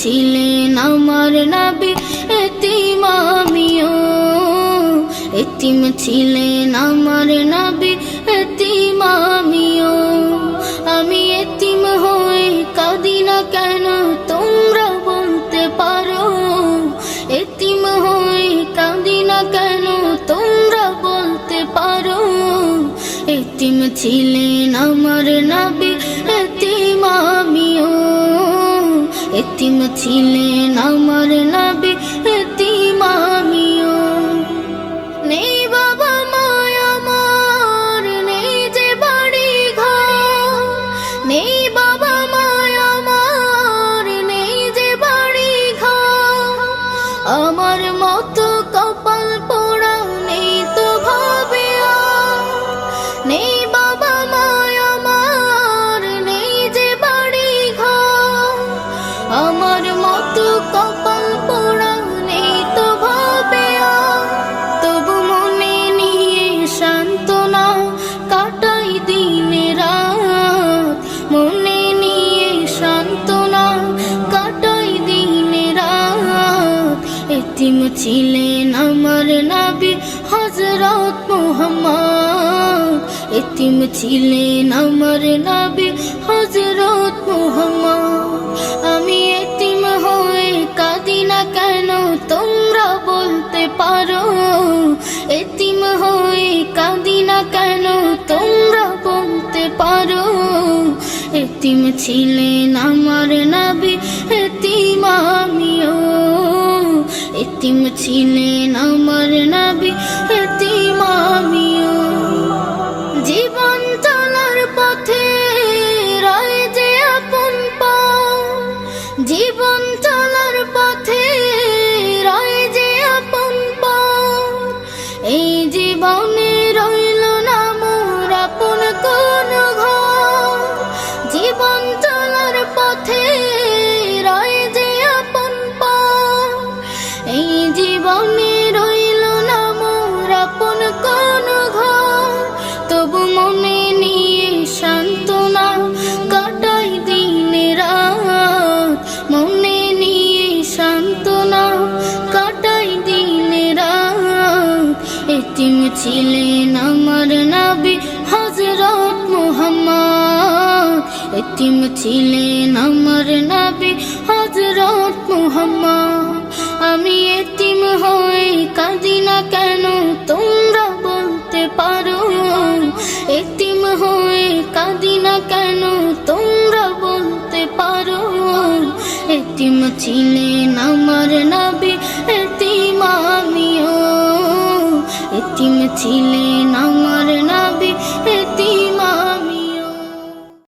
ছিলেন আমার নবী, এতিম আমিও। এতিম ছিলেন আমার নবী, এতিম আমিও। আমি এতিম হয়ে কাঁদি না কেন তোমরা বলতে পারো? এতিম হয়ে কাঁদি না কেন তোমরা বলতে পারো? এতিম ছিলেন আমার নবী, এতিম আমিও। এতিম ছিলেন আমার নবী, এতিম আমিও। নেই বাবা মায় আমার, নেই যে বাড়ি ঘর। নেই বাবা মায় আমার, নেই যে বাড়ি ঘর। আমার মতো কপাল পোড়া নেই তো ভাবে আর। নেই বাবা মায় আমার, নেই যে বাড়ি ঘর। আমার মতো কপাল পোড়া নেই তো ভাবে আর। তবু মনে নিয়ে সান্ত্বনা কাটাই দিনে রাত। মনে নিয়ে সান্ত্বনা কাটাই দিনে রাত। এতিম ছিলেন আমার নবী হযরত মুহাম্মদ। এতিম ছিলেন আমার নবী হযরত মুহাম্মদ। আমি এতিম হয়ে কাঁদি না কেন তোমরা বলতে পারো? এতিম হয়ে কাঁদি না কেন তোমরা বলতে পারো? এতিম ছিলেন আমার নবী, এতিম আমিও। এতিম ছিলেন আমার নবী, এতিম আমিও। জীবন চলার পথে রয় যে আপন পাও। জীবন চলার পথে রয় যে আপন পাও। এই জীবনে রইল না মোর আপন কোন ঘর। জীবন চলার পথে রয় যে আপন পাও। এই জীবনে রইল না মোর আপন কোন ঘর। তবু মনে নিয়ে সান্ত্বনা কাটাই দিনে রাত। মনে নিয়ে সান্ত্বনা কাটাই দিনে রাত। এতিম ছিলেন আমার নবী হযরত মুহাম্মদ। এতিম ছিলেন আমার নবী হযরত মুহাম্মদ। আমি এতিম হয়ে কাঁদি না কেন তোমরা বলতে পারো? এতিম হয়ে কাঁদি না কেন তোমরা বলতে পারো? এতিম ছিলেন আমার নবী, এতিম আমিও। এতিম ছিলেন